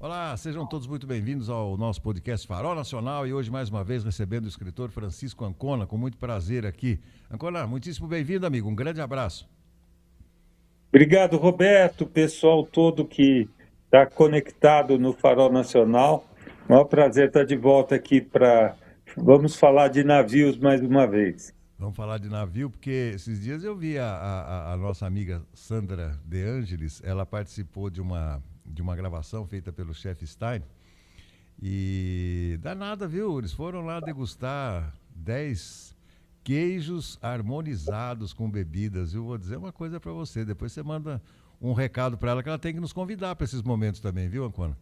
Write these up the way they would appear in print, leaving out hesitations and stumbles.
Olá, sejam todos muito bem-vindos ao nosso podcast Farol Nacional e hoje mais uma vez recebendo o escritor Francisco Ancona, com muito prazer aqui. Ancona, muitíssimo bem-vindo, amigo, um grande abraço. Obrigado, Roberto, pessoal todo que está conectado no Farol Nacional. É um prazer estar de volta aqui para... Vamos falar de navios mais uma vez. Vamos falar de navio, porque esses dias eu vi a nossa amiga Sandra De Angelis, ela participou de uma gravação feita pelo chefe Stein e danada, viu? Eles foram lá degustar 10 queijos harmonizados com bebidas. Eu vou dizer uma coisa para você, depois você manda um recado para ela que ela tem que nos convidar para esses momentos também, viu, Ancona?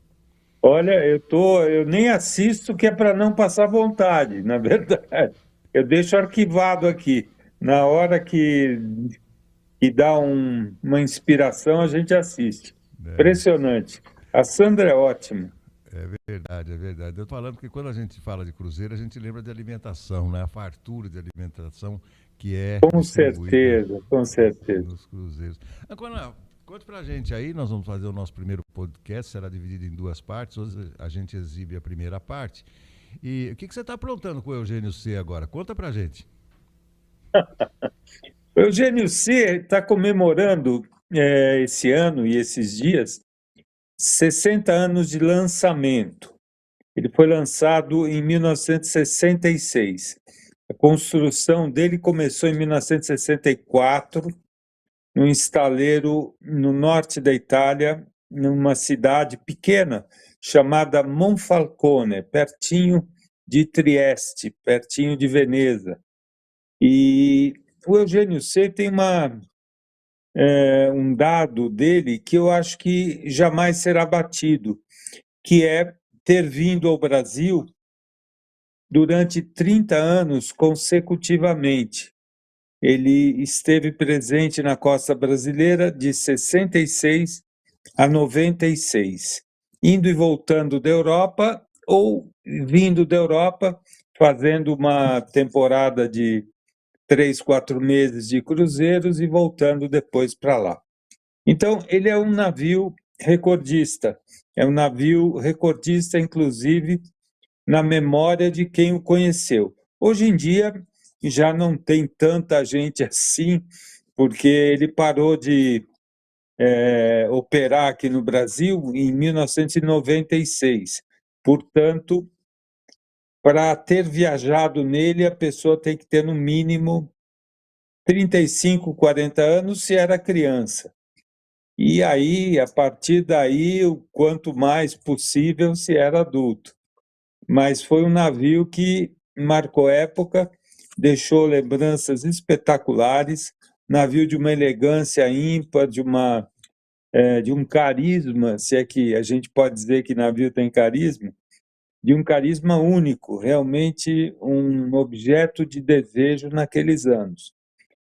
Olha, eu nem assisto, que é para não passar vontade, na verdade. Eu deixo arquivado aqui. Na hora que dá uma inspiração, a gente assiste. É, Impressionante. A Sandra é ótima. é verdade, é verdade. Eu tô falando que quando a gente fala de cruzeiro, a gente lembra de alimentação, né? A fartura de alimentação que é Com distribuída certeza, com certeza. nos cruzeiros. Ancona, conte pra gente aí, nós vamos fazer o nosso primeiro podcast, será dividido em duas partes. Hoje a gente exibe a primeira parte. E o que você está aprontando com o Eugênio C agora? Conta pra gente. O Eugênio C. está comemorando esse ano e esses dias 60 anos de lançamento. Ele foi lançado em 1966. A construção dele começou em 1964, num estaleiro no norte da Itália, numa cidade pequena chamada Monfalcone, pertinho de Trieste, pertinho de Veneza. E o Eugênio C. tem um dado dele que eu acho que jamais será batido, que é ter vindo ao Brasil durante 30 anos consecutivamente. Ele esteve presente na costa brasileira de 66 a 96, indo e voltando da Europa ou vindo da Europa, fazendo uma temporada de 3, 4 meses de cruzeiros e voltando depois para lá. Então, ele é um navio recordista. É um navio recordista, inclusive, na memória de quem o conheceu. Hoje em dia, já não tem tanta gente assim, porque ele parou de operar aqui no Brasil em 1996. Portanto, para ter viajado nele, a pessoa tem que ter, no mínimo, 35, 40 anos se era criança. E aí, a partir daí, o quanto mais possível se era adulto. Mas foi um navio que marcou época, deixou lembranças espetaculares, navio de uma elegância ímpar, de um carisma, se é que a gente pode dizer que navio tem carisma, de um carisma único, realmente um objeto de desejo naqueles anos.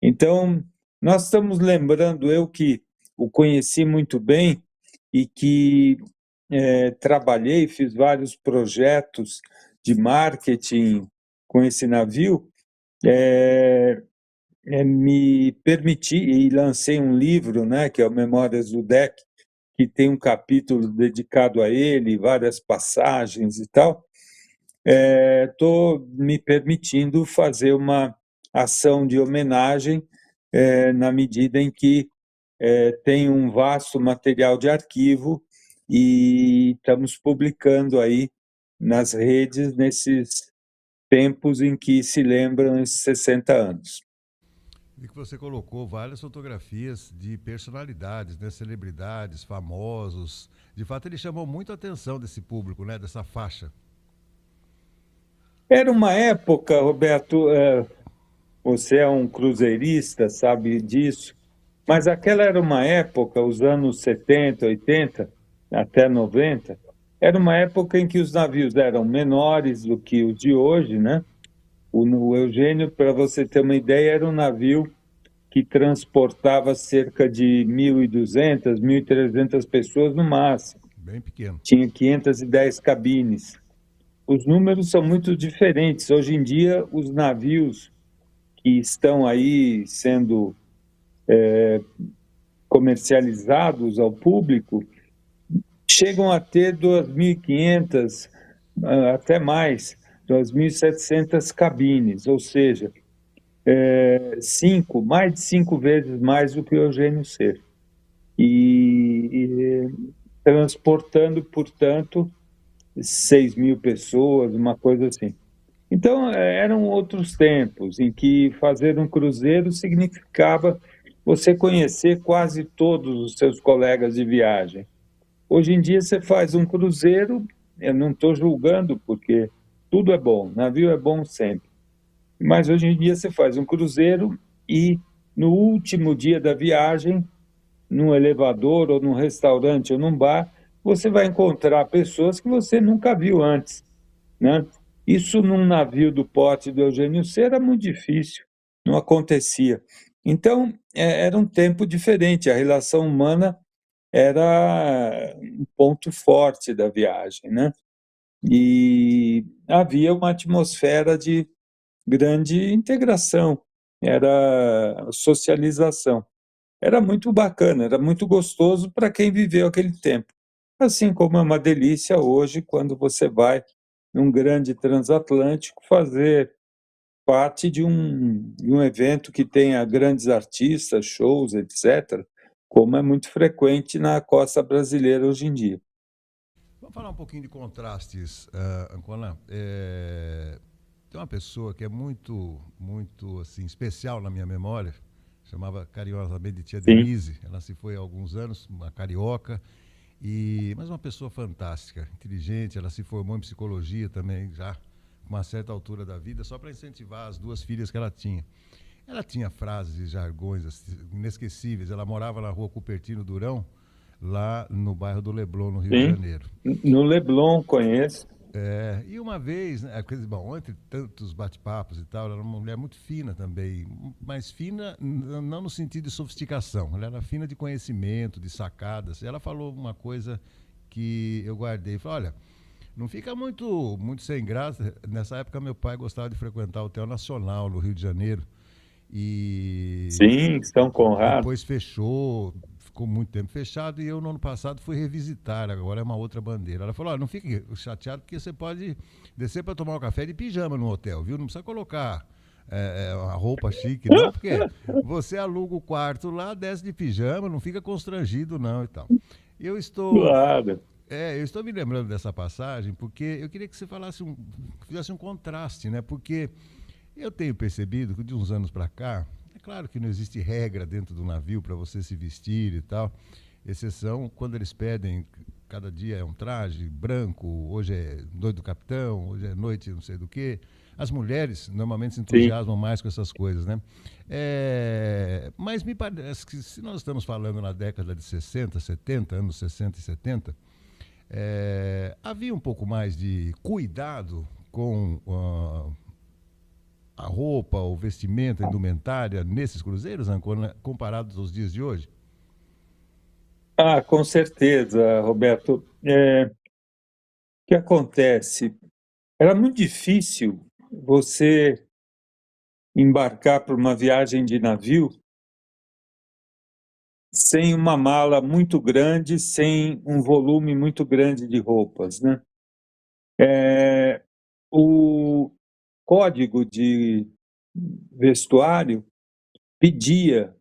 Então, nós estamos lembrando, eu que o conheci muito bem e que trabalhei, fiz vários projetos de marketing com esse navio, me permiti e lancei um livro, né, que é o Memórias do Deck, que tem um capítulo dedicado a ele, várias passagens e tal. Estou me permitindo fazer uma ação de homenagem na medida em que tem um vasto material de arquivo e estamos publicando aí nas redes nesses tempos em que se lembram esses 60 anos. Vi que você colocou várias fotografias de personalidades, né? Celebridades, famosos. De fato, ele chamou muito a atenção desse público, né? Dessa faixa. Era uma época, Roberto, você é um cruzeirista, sabe disso, mas aquela era uma época, os anos 70, 80, até 90, era uma época em que os navios eram menores do que os de hoje, né? O Eugênio, para você ter uma ideia, era um navio que transportava cerca de 1.200, 1.300 pessoas no máximo. Bem pequeno. Tinha 510 cabines. Os números são muito diferentes. Hoje em dia, os navios que estão aí sendo comercializados ao público chegam a ter 2.500, até mais, 2.700 cabines, ou seja, mais de 5 vezes mais do que o Eugênio C. E transportando, portanto, 6.000 pessoas, uma coisa assim. Então, eram outros tempos em que fazer um cruzeiro significava você conhecer quase todos os seus colegas de viagem. Hoje em dia, você faz um cruzeiro, eu não estou julgando, porque tudo é bom, navio é bom sempre. Mas hoje em dia, você faz um cruzeiro e, no último dia da viagem, num elevador ou num restaurante ou num bar, você vai encontrar pessoas que você nunca viu antes, né? Isso num navio do porte do Eugênio C era muito difícil, não acontecia. Então, era um tempo diferente, a relação humana era um ponto forte da viagem, né? E havia uma atmosfera de grande integração, era socialização. Era muito bacana, era muito gostoso para quem viveu aquele tempo. Assim como é uma delícia hoje, quando você vai num grande transatlântico fazer parte de um evento que tenha grandes artistas, shows, etc., como é muito frequente na costa brasileira hoje em dia. Vamos falar um pouquinho de contrastes, Ancona. Tem uma pessoa que é muito assim, especial na minha memória, chamava carinhosamente de Tia Sim, Denise. Ela se foi há alguns anos, uma carioca, mas uma pessoa fantástica, inteligente. Ela se formou em psicologia também, já com uma certa altura da vida, só para incentivar as duas filhas que ela tinha. Ela tinha frases e jargões assim, inesquecíveis. Ela morava na rua Cupertino Durão, lá no bairro do Leblon, no Rio de sim. Janeiro. No Leblon conheço. E uma vez, né, bom, entre tantos bate-papos e tal, ela era uma mulher muito fina também, mas fina não no sentido de sofisticação, ela era fina de conhecimento, de sacadas. Ela falou uma coisa que eu guardei, falou, olha, não fica muito sem graça. Nessa época meu pai gostava de frequentar o Hotel Nacional no Rio de Janeiro e Sim, São Conrado. depois fechou, ficou muito tempo fechado, e eu no ano passado fui revisitar, agora é uma outra bandeira. Ela falou, não fique chateado porque você pode descer para tomar um café de pijama no hotel, viu? Não precisa colocar uma roupa chique não, porque você aluga o quarto lá, desce de pijama, não fica constrangido não e tal. Eu estou Claro. eu estou me lembrando dessa passagem porque eu queria que você fizesse um contraste, né? Porque eu tenho percebido que de uns anos para cá, é claro que não existe regra dentro do navio para você se vestir e tal, exceção quando eles pedem, cada dia é um traje branco, hoje é noite do capitão, hoje é noite não sei do que. As mulheres normalmente se Sim. entusiasmam mais com essas coisas, né? Mas me parece que se nós estamos falando na década de 60, 70, anos 60 e 70, havia um pouco mais de cuidado com a roupa, o vestimento, a indumentária nesses cruzeiros, Ancona, comparados aos dias de hoje? Ah, com certeza, Roberto. O que acontece? Era muito difícil você embarcar para uma viagem de navio sem uma mala muito grande, sem um volume muito grande de roupas, né? O código de vestuário pedia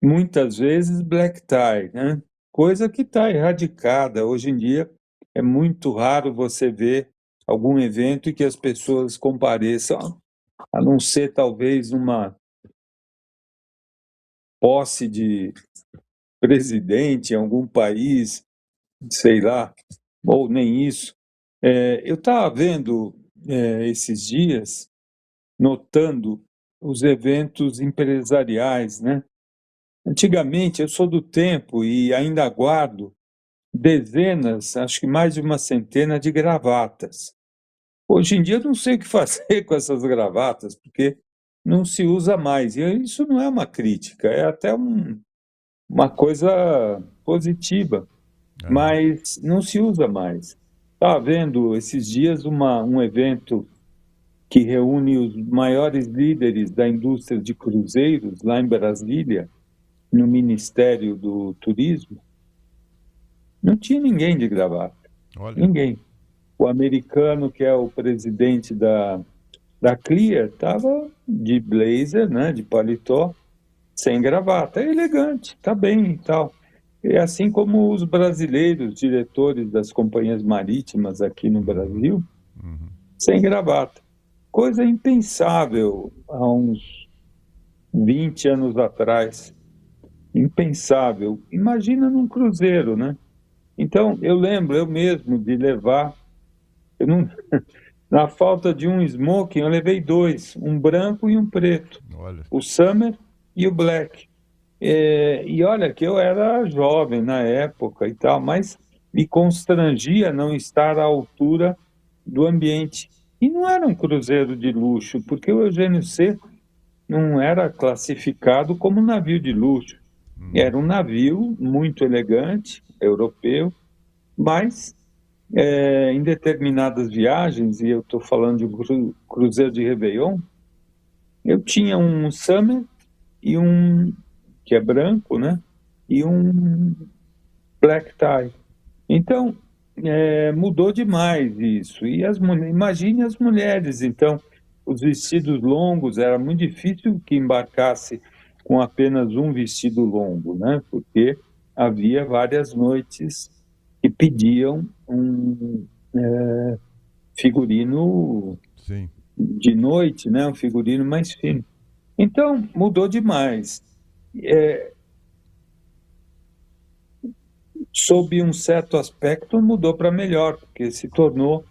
muitas vezes black tie, né? Coisa que está erradicada. Hoje em dia é muito raro você ver algum evento em que as pessoas compareçam, a não ser talvez uma posse de presidente em algum país, sei lá, ou nem isso. Eu estava vendo esses dias, notando os eventos empresariais, né? Antigamente, eu sou do tempo e ainda guardo dezenas, acho que mais de uma centena de gravatas. Hoje em dia, eu não sei o que fazer com essas gravatas, porque não se usa mais. E isso não é uma crítica, é até uma coisa positiva, Aham. mas não se usa mais. Estava vendo esses dias um evento que reúne os maiores líderes da indústria de cruzeiros lá em Brasília, no Ministério do Turismo, Não tinha ninguém de gravata, Olha, ninguém. O americano, que é o presidente da Clear, estava de blazer, né, de paletó, sem gravata. É elegante, tá bem e tal. E assim como os brasileiros, diretores das companhias marítimas aqui no Brasil, sem gravata. Coisa impensável há uns 20 anos atrás. Impensável. Imagina num cruzeiro, né? Então, eu lembro, eu mesmo, de levar. Eu não, na falta de um smoking, eu levei dois, um branco e um preto. olha, O Summer e o Black. E olha que eu era jovem na época e tal, mas me constrangia não estar à altura do ambiente. E não era um cruzeiro de luxo, porque o Eugênio C não era classificado como um navio de luxo. Era um navio muito elegante, europeu, mas em determinadas viagens, e eu estou falando de um cruzeiro de Réveillon, eu tinha um Summer e um, que é branco, né? E um black tie. Então, mudou demais isso. E imagine as mulheres, então, os vestidos longos, era muito difícil que embarcasse com apenas um vestido longo, né? Porque havia várias noites que pediam um figurino sim, de noite, né? Um figurino mais fino. Então, mudou demais. Sob um certo aspecto, mudou para melhor, porque se tornou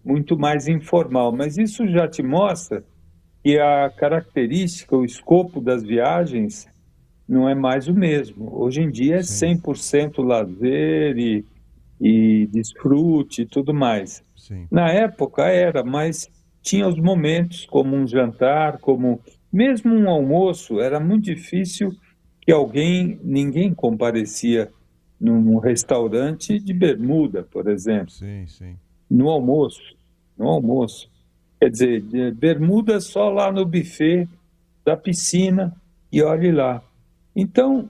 muito mais informal. Mas isso já te mostra que a característica, o escopo das viagens não é mais o mesmo. Hoje em dia é sim, 100% lazer e desfrute e tudo mais. sim, Na época era, mas tinha os momentos, como um jantar, como mesmo um almoço, era muito difícil que ninguém comparecia num restaurante de bermuda, por exemplo, sim, sim. no almoço, no almoço. Quer dizer, de bermuda só lá no buffet da piscina e olhe lá. Então,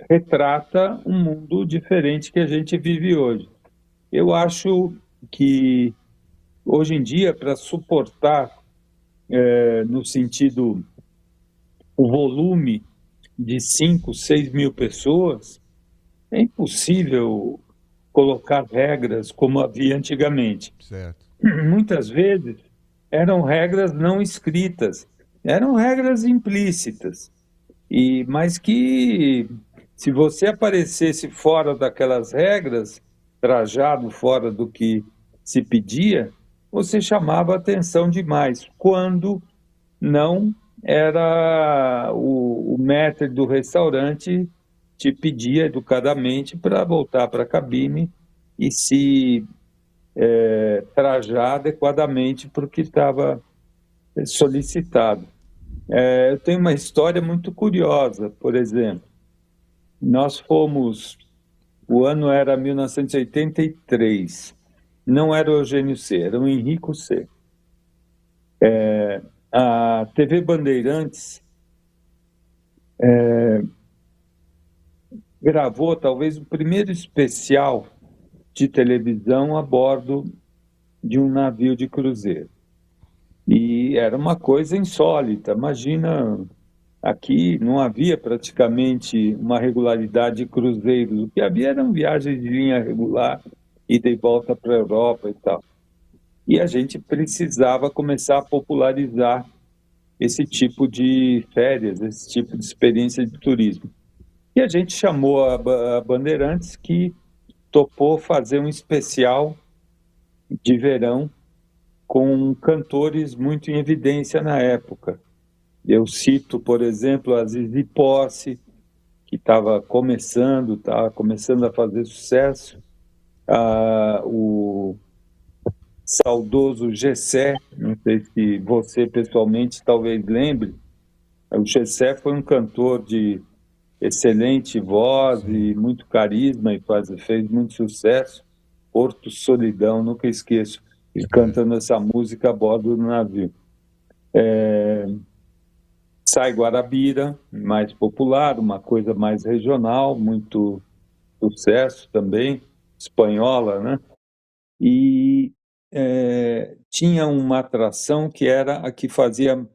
retrata um mundo diferente que a gente vive hoje. Eu acho que hoje em dia, para suportar, no sentido, o volume de 5, 6 mil pessoas, é impossível colocar regras como havia antigamente. Certo. Muitas vezes eram regras não escritas, eram regras implícitas, mas que, se você aparecesse fora daquelas regras, trajado fora do que se pedia, você chamava atenção demais, quando não era o maître do restaurante te pedia educadamente para voltar para a cabine e se trajar adequadamente para o que estava solicitado. Eu tenho uma história muito curiosa, por exemplo. Nós fomos, o ano era 1983, não era o Eugênio C, era o Henrico C. A TV Bandeirantes gravou talvez o primeiro especial de televisão a bordo de um navio de cruzeiro. E era uma coisa insólita. Imagina, aqui não havia praticamente uma regularidade de cruzeiros. O que havia eram viagens de linha regular, ida e volta para a Europa e tal. E a gente precisava começar a popularizar esse tipo de férias, esse tipo de experiência de turismo. E a gente chamou a Bandeirantes, que topou fazer um especial de verão com cantores muito em evidência na época. Eu cito, por exemplo, a Zizi Posse, que estava começando a fazer sucesso, o saudoso Gessé, não sei se você pessoalmente talvez lembre, o Gessé foi um cantor de excelente voz Sim. e muito carisma e fez muito sucesso. Porto Solidão, nunca esqueço, ele É. cantando essa música a bordo do navio. Sai Guarabira, mais popular, uma coisa mais regional, muito sucesso também, espanhola, né? E tinha uma atração que era a que fazia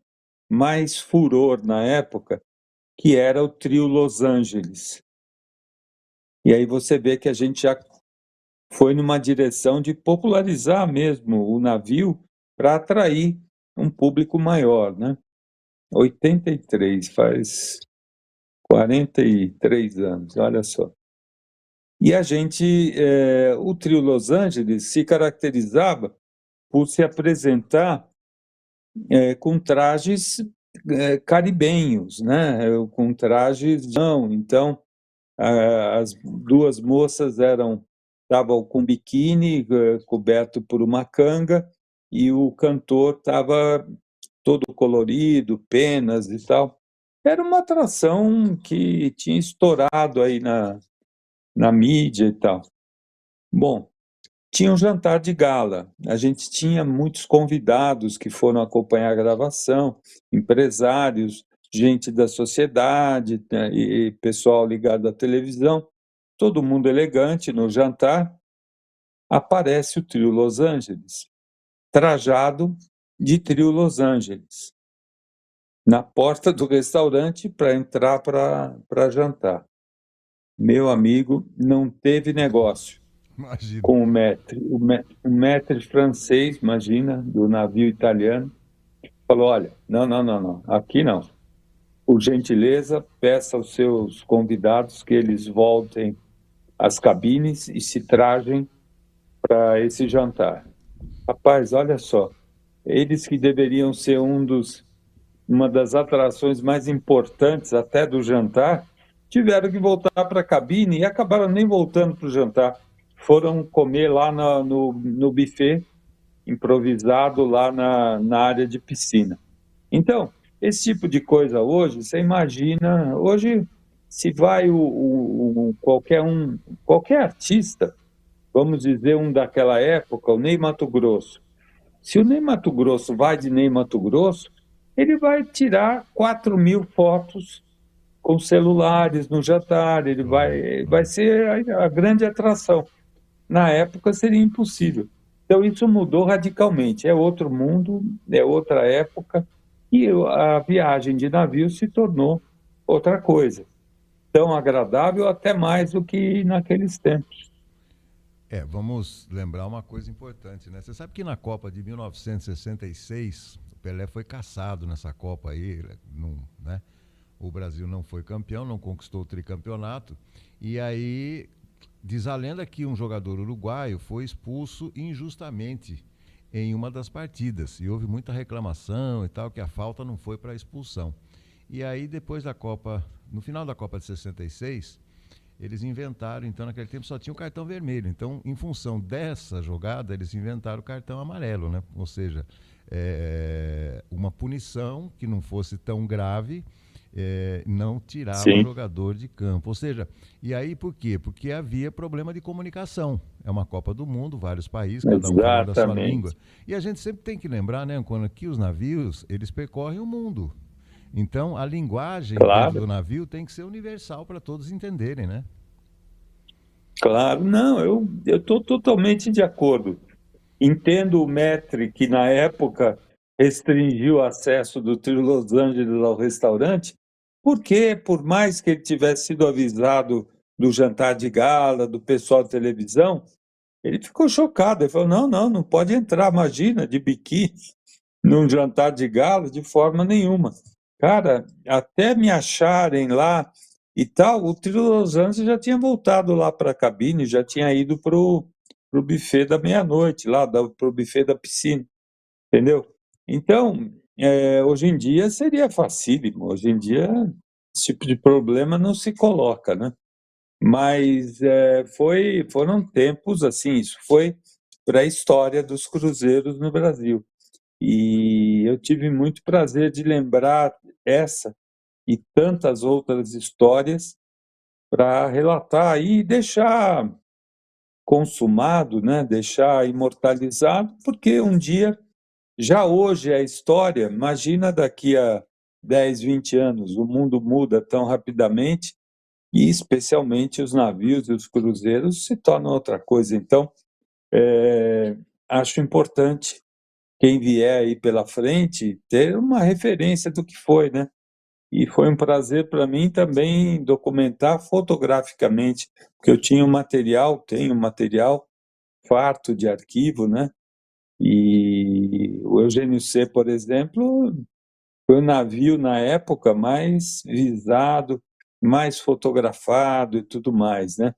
mais furor na época, que era o trio Los Angeles. E aí você vê que a gente já foi numa direção de popularizar mesmo o navio para atrair um público maior, né? 83, faz 43 anos, olha só. E a gente, o trio Los Angeles se caracterizava por se apresentar com trajes caribenhos, né? Com trajes não. Então, as duas moças estavam com biquíni coberto por uma canga e o cantor estava todo colorido, penas e tal. Era uma atração que tinha estourado aí na mídia e tal. Bom, tinha um jantar de gala. A gente tinha muitos convidados que foram acompanhar a gravação, empresários, gente da sociedade, né, e pessoal ligado à televisão, todo mundo elegante no jantar. Aparece o trio Los Angeles, trajado de trio Los Angeles, na porta do restaurante para entrar para jantar. Meu amigo, não teve negócio Imagina. com o maître francês, imagina, do navio italiano, falou: olha, não, não, não, não, aqui não. Por gentileza, peça aos seus convidados que eles voltem às cabines e se trajem para esse jantar. Rapaz, olha só, eles que deveriam ser uma das atrações mais importantes até do jantar, tiveram que voltar para a cabine e acabaram nem voltando para o jantar. Foram comer lá no buffet improvisado lá na área de piscina. Então, esse tipo de coisa hoje, você imagina, hoje se vai qualquer artista, vamos dizer um daquela época, o Ney Matogrosso. Se o Ney Matogrosso vai de Ney Matogrosso, ele vai tirar 4.000 fotos com celulares no jantar, ele vai ser a grande atração. Na época seria impossível. Então isso mudou radicalmente. É outro mundo, é outra época, e a viagem de navio se tornou outra coisa. Tão agradável, até mais do que naqueles tempos. Vamos lembrar uma coisa importante, né? Você sabe que na Copa de 1966, o Pelé foi caçado nessa Copa aí, né? O Brasil não foi campeão, não conquistou o tricampeonato, e aí diz a lenda que um jogador uruguaio foi expulso injustamente em uma das partidas, e houve muita reclamação e tal, que a falta não foi para expulsão. E aí depois da Copa, no final da Copa de 66, eles inventaram, então naquele tempo só tinha o cartão vermelho, então em função dessa jogada eles inventaram o cartão amarelo, né? Ou seja, uma punição que não fosse tão grave, não tirava o Sim, jogador de campo. Ou seja, e aí por quê? Porque havia problema de comunicação. É uma Copa do Mundo, vários países, cada um falando a sua língua. exatamente. E a gente sempre tem que lembrar, né, quando aqui os navios, eles percorrem o mundo. Então, a linguagem dentro Claro, do navio tem que ser universal para todos entenderem, né? claro. Não, eu estou totalmente de acordo. Entendo o Metri que na época restringiu o acesso do trio Los Angeles ao restaurante, porque por mais que ele tivesse sido avisado do jantar de gala, do pessoal de televisão, ele ficou chocado. Ele falou: não, não, não pode entrar, imagina, de biquíni num jantar de gala de forma nenhuma. Cara, até me acharem lá e tal, o trio Los Angeles já tinha voltado lá para a cabine, já tinha ido pro buffet da meia-noite, lá pro buffet da piscina, entendeu? Então, hoje em dia seria facílimo, hoje em dia esse tipo de problema não se coloca, né? Mas foram tempos assim, isso foi para a história dos cruzeiros no Brasil. E eu tive muito prazer de lembrar essa e tantas outras histórias para relatar e deixar consumado, né? Deixar imortalizado, porque um dia, já hoje é a história, imagina daqui a 10, 20 anos, o mundo muda tão rapidamente e especialmente os navios e os cruzeiros se tornam outra coisa. Então, acho importante quem vier aí pela frente ter uma referência do que foi, né? E foi um prazer para mim também documentar fotograficamente, porque eu tinha tenho um material farto de arquivo, né? E o Eugênio C, por exemplo, foi o navio na época mais visado, mais fotografado e tudo mais, né?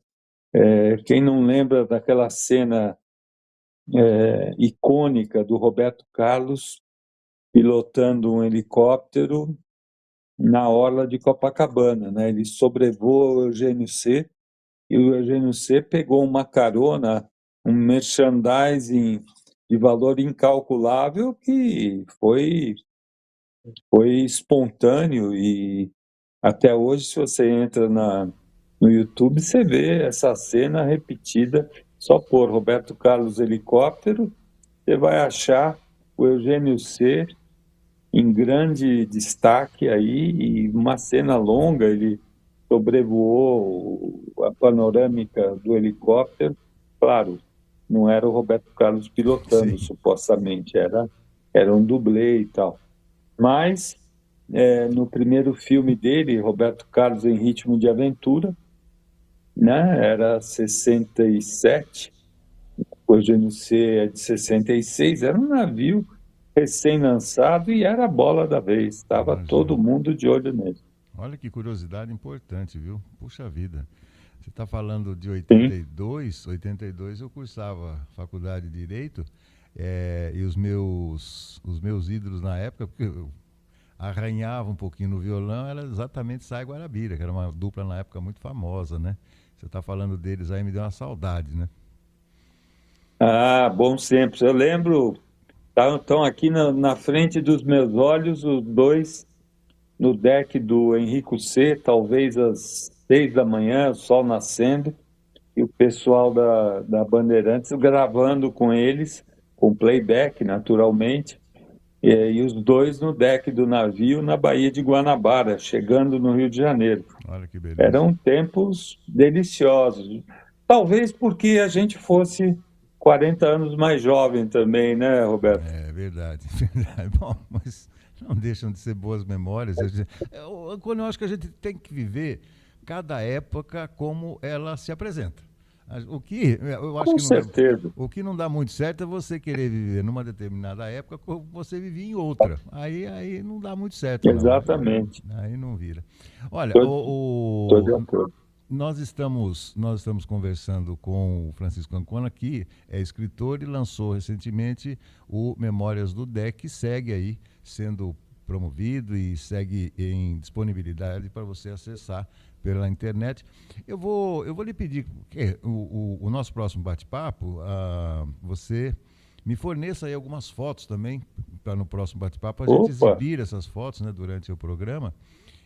Quem não lembra daquela cena icônica do Roberto Carlos pilotando um helicóptero na orla de Copacabana, né? Ele sobrevoa o Eugênio C e o Eugênio C pegou uma carona, um merchandising de valor incalculável que foi espontâneo e até hoje, se você entra no YouTube, você vê essa cena repetida, só por Roberto Carlos helicóptero, você vai achar o Eugênio C em grande destaque aí, e uma cena longa, ele sobrevoou a panorâmica do helicóptero. Claro, não era o Roberto Carlos pilotando, Sim. supostamente, era um dublê e tal. Mas, no primeiro filme dele, Roberto Carlos em Ritmo de Aventura, né, era 67, o Eugênio C é de 66, era um navio recém-lançado e era a bola da vez, estava todo Imagina. mundo de olho nele. Olha que curiosidade importante, viu? Puxa vida. Você está falando de Sim. 82? 82 eu cursava faculdade de Direito, e os meus ídolos na época, porque eu arranhava um pouquinho no violão, era exatamente Sai Guarabira, que era uma dupla na época muito famosa, né? Você está falando deles aí, me deu uma saudade, né? Ah, bons tempos. Eu lembro, estão aqui na frente dos meus olhos os dois no deck do Henrico C, talvez às 6 da manhã, o sol nascendo, e o pessoal da Bandeirantes gravando com eles, com playback, naturalmente, e os dois no deck do navio na Baía de Guanabara, chegando no Rio de Janeiro. Olha que beleza. Eram tempos deliciosos. Talvez porque a gente fosse 40 anos mais jovem também, né, Roberto? É verdade, verdade. Bom, mas não deixam de ser boas memórias. Quando eu acho que a gente tem que viver cada época como ela se apresenta. O que eu acho Com que não dá, certeza. o que não dá muito certo é você querer viver numa determinada época como você vivia em outra. Aí não dá muito certo, não. Exatamente. Aí não vira. Olha, Estou de acordo. nós estamos conversando com o Francisco Ancona, que é escritor e lançou recentemente o Memórias do DEC, que segue aí sendo promovido e segue em disponibilidade para você acessar pela internet. Eu vou lhe pedir que o nosso próximo bate-papo, você me forneça aí algumas fotos também, para no próximo bate-papo a gente Opa, exibir essas fotos, né, durante o programa.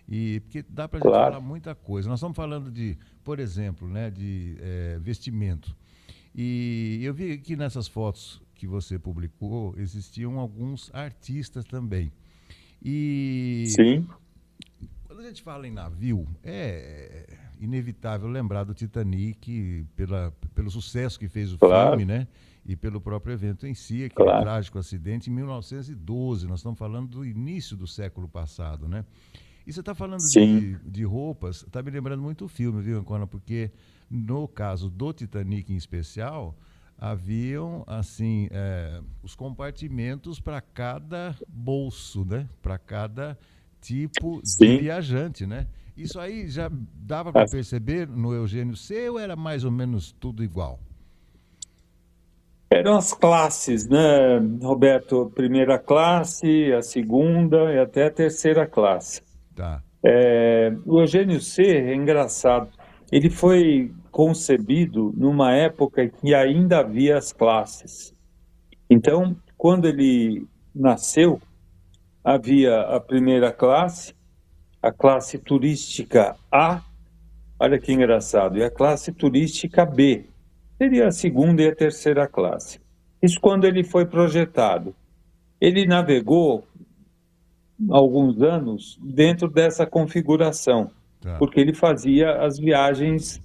E porque dá para a gente falar claro. muita coisa. Nós estamos falando de, por exemplo, né, de vestimento. E eu vi que nessas fotos que você publicou existiam alguns artistas também. E Sim, quando a gente fala em navio, é inevitável lembrar do Titanic pelo sucesso que fez o filme, claro, né? E pelo próprio evento em si, aquele claro. trágico acidente em 1912. Nós estamos falando do início do século passado, né? E você está falando Sim, de roupas, está me lembrando muito o filme, viu, Ancona? Porque no caso do Titanic em especial, haviam, assim, os compartimentos para cada bolso, né? Para cada tipo de sim. viajante, né? Isso aí já dava para Ah, perceber no Eugênio C ou era mais ou menos tudo igual? eram as classes, né, Roberto? A primeira classe, a segunda e até a terceira classe. Tá. O Eugênio C é engraçado. Ele foi concebido numa época em que ainda havia as classes. Então, quando ele nasceu, havia a primeira classe, a classe turística A, olha que engraçado, e a classe turística B, seria a segunda e a terceira classe. Isso quando ele foi projetado. Ele navegou alguns anos dentro dessa configuração. Tá. porque ele fazia as viagens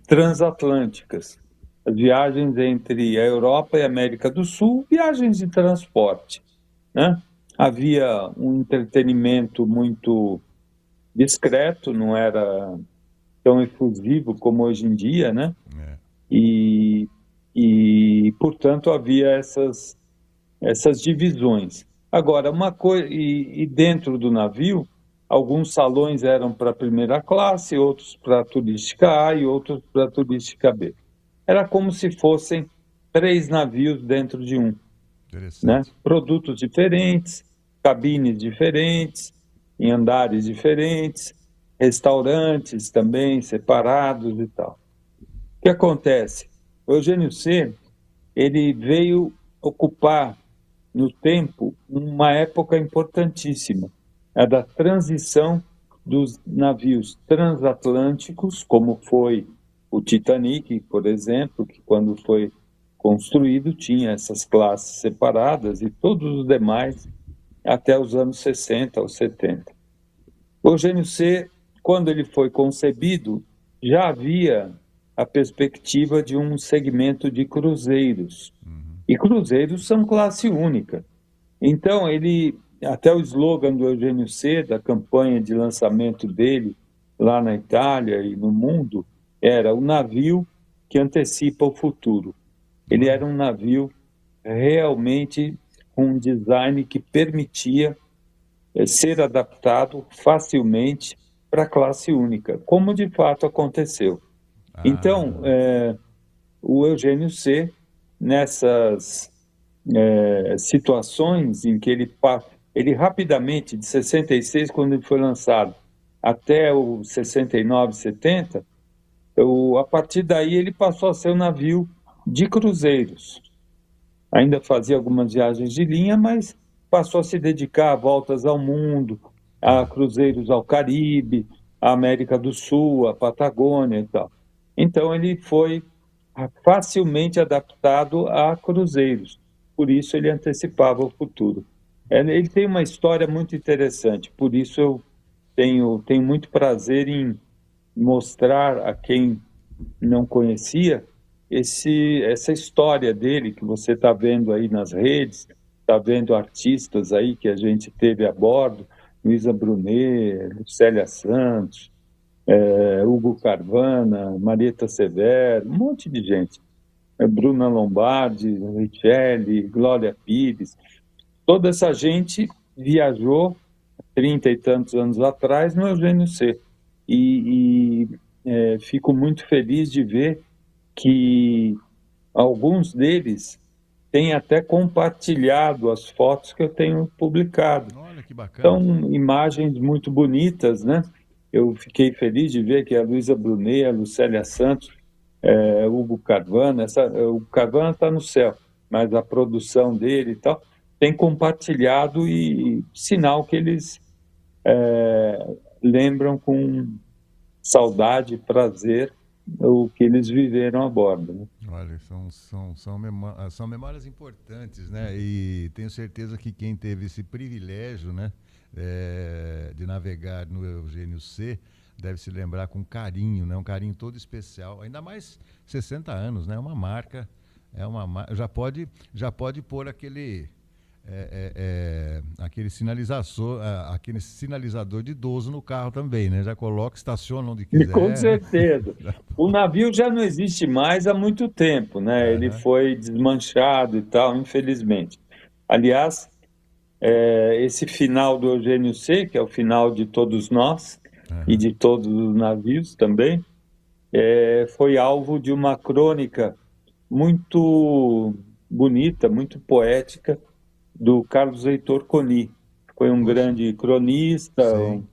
transatlânticas, as viagens entre a Europa e a América do Sul, viagens de transporte, né? Havia um entretenimento muito discreto, não era tão efusivo como hoje em dia, né? É. E, portanto, havia essas divisões. Agora, uma coisa, e dentro do navio, alguns salões eram para primeira classe, outros para turística A e outros para turística B. Era como se fossem três navios dentro de um, né? Interessante. Produtos diferentes, cabines diferentes, em andares diferentes, restaurantes também separados e tal. O que acontece? O Eugênio C, ele veio ocupar no tempo uma época importantíssima, a da transição dos navios transatlânticos, como foi o Titanic, por exemplo, que quando foi construído tinha essas classes separadas e todos os demais até os anos 60 ou 70. O Eugênio C, quando ele foi concebido, já havia a perspectiva de um segmento de cruzeiros. E cruzeiros são classe única. Então, até o slogan do Eugênio C, da campanha de lançamento dele lá na Itália e no mundo, era o navio que antecipa o futuro. Ele era um navio realmente com um design que permitia ser adaptado facilmente para a classe única, como de fato aconteceu. Então, Ah, o Eugênio C, nessas situações em que ele rapidamente, de 66, quando ele foi lançado, até o 69, 70, a partir daí ele passou a ser um navio de cruzeiros. Ainda fazia algumas viagens de linha, mas passou a se dedicar a voltas ao mundo, a tá. cruzeiros ao Caribe, à América do Sul, à Patagônia e tal. Então ele foi facilmente adaptado a cruzeiros, por isso ele antecipava o futuro. Ele tem uma história muito interessante, por isso eu tenho muito prazer em mostrar a quem não conhecia essa história dele que você está vendo aí nas redes, está vendo artistas aí que a gente teve a bordo, Luísa Brunet, Lucélia Santos, Hugo Carvana, Marieta Severo, um monte de gente. Bruna Lombardi, Richelli, Glória Pires, toda essa gente viajou 30 e tantos anos atrás no Eugênio C. Fico muito feliz de ver que alguns deles têm até compartilhado as fotos que eu tenho publicado. Olha que bacana. São imagens muito bonitas, né? Eu fiquei feliz de ver que a Luísa Brunet, a Lucélia Santos, Hugo Carvana, o Carvana está no céu, mas a produção dele e tal, tem compartilhado e sinal que eles lembram com saudade, prazer, o que eles viveram a bordo, né? Olha, são memórias importantes, né? E tenho certeza que quem teve esse privilégio, né, de navegar no Eugênio C, deve se lembrar com carinho, né? Um carinho todo especial. Ainda mais 60 anos, né? Uma marca, já pode pôr aquele sinalizador de idoso no carro também, né? Já coloca, estaciona onde E com quiser, né? certeza. O navio já não existe mais há muito tempo, né? Ele Aham, foi desmanchado e tal, infelizmente. Aliás, esse final do Eugênio C, que é o final de todos nós e aham. de todos os navios também, foi alvo de uma crônica muito bonita, muito poética, do Carlos Heitor Coni. Foi um Puxa, grande cronista, sim.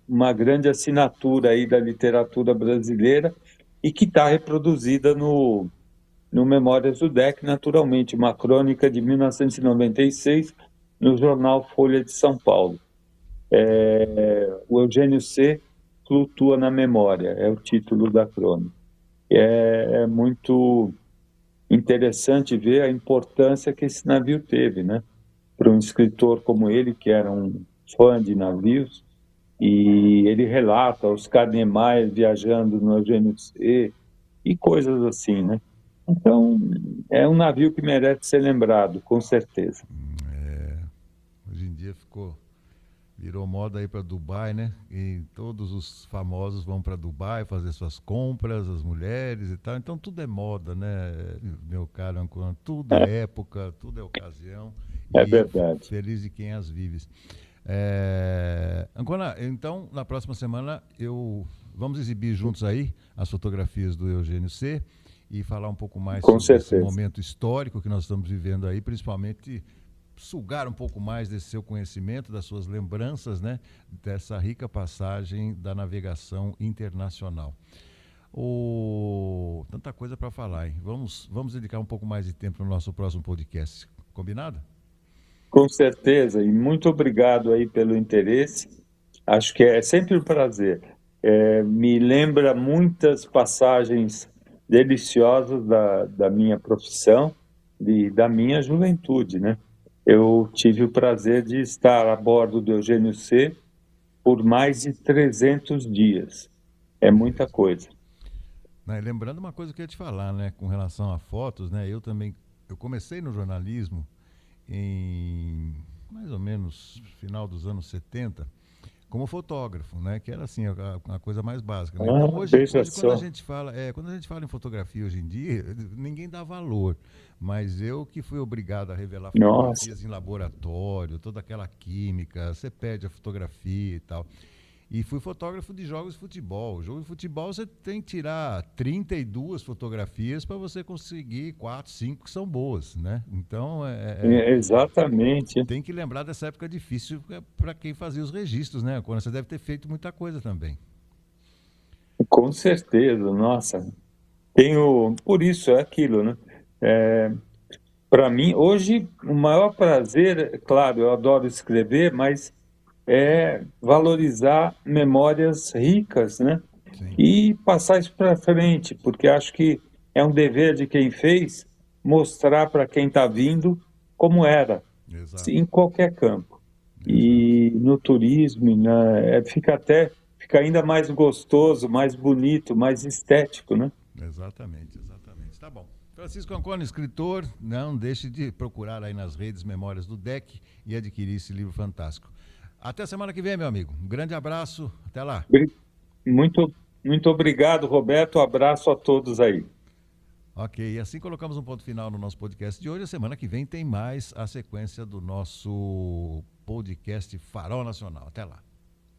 uma grande assinatura aí da literatura brasileira e que está reproduzida no Memórias do DEC, naturalmente, uma crônica de 1996 no jornal Folha de São Paulo. O Eugênio C. flutua na memória, é o título da crônica. É muito interessante ver a importância que esse navio teve, né? Para um escritor como ele, que era um fã de navios, e ele relata Oscar Niemeyer viajando no Eugênio C e coisas assim, né? Então, é um navio que merece ser lembrado, com certeza. Hoje em dia virou moda aí para Dubai, né? E todos os famosos vão para Dubai fazer suas compras, as mulheres e tal. Então tudo é moda, né, meu caro Ancoan? Tudo é época, tudo é ocasião É e verdade. feliz de quem as vive. Ancona, então na próxima semana vamos exibir juntos aí as fotografias do Eugênio C e falar um pouco mais Com sobre esse certeza. momento histórico que nós estamos vivendo aí, principalmente sugar um pouco mais desse seu conhecimento, das suas lembranças, né, dessa rica passagem da navegação internacional. Tanta coisa para falar, hein? Vamos dedicar um pouco mais de tempo no nosso próximo podcast. Combinado? Com certeza, e muito obrigado aí pelo interesse. Acho que é sempre um prazer. Me lembra muitas passagens deliciosas da minha profissão e da minha juventude, né? Eu tive o prazer de estar a bordo do Eugênio C por mais de 300 dias. É muita Beleza. coisa. Né, lembrando uma coisa que eu ia te falar, né, com relação a fotos, né, eu comecei no jornalismo em mais ou menos final dos anos 70 como fotógrafo, né, que era assim a coisa mais básica, né? Então Veja hoje só. quando a gente fala em fotografia hoje em dia, ninguém dá valor, mas eu que fui obrigado a revelar Nossa, fotografias em laboratório, toda aquela química, você perde a fotografia e tal. E fui fotógrafo de jogos de futebol. Jogo de futebol você tem que tirar 32 fotografias para você conseguir 4, 5 que são boas, né? Então exatamente. tem que lembrar dessa época difícil para quem fazia os registros, né? Quando você deve ter feito muita coisa também. Com certeza, nossa. Por isso é aquilo, né? Para mim, hoje, o maior prazer, claro, eu adoro escrever, mas é valorizar memórias ricas, né? Sim, E passar isso para frente, porque acho que é um dever de quem fez mostrar para quem está vindo como era, exato, em qualquer campo. exato. E no turismo, né, fica ainda mais gostoso, mais bonito, mais estético, né? Exatamente, exatamente. Tá bom. Francisco Ancona, escritor, não deixe de procurar aí nas redes Memórias do DEC e adquirir esse livro fantástico. Até semana que vem, meu amigo. Um grande abraço. Até lá. Muito, muito obrigado, Roberto. Abraço a todos aí. Ok, e assim colocamos um ponto final no nosso podcast de hoje. A semana que vem tem mais a sequência do nosso podcast Farol Nacional. Até lá.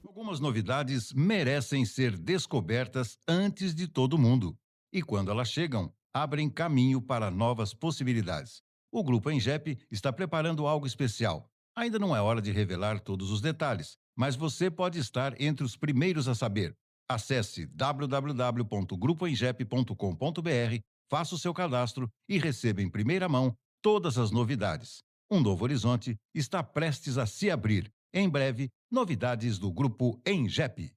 Algumas novidades merecem ser descobertas antes de todo mundo. E quando elas chegam, abrem caminho para novas possibilidades. O Grupo Engep está preparando algo especial. Ainda não é hora de revelar todos os detalhes, mas você pode estar entre os primeiros a saber. Acesse www.grupoengep.com.br, faça o seu cadastro e receba em primeira mão todas as novidades. Um novo horizonte está prestes a se abrir. Em breve, novidades do Grupo Engep.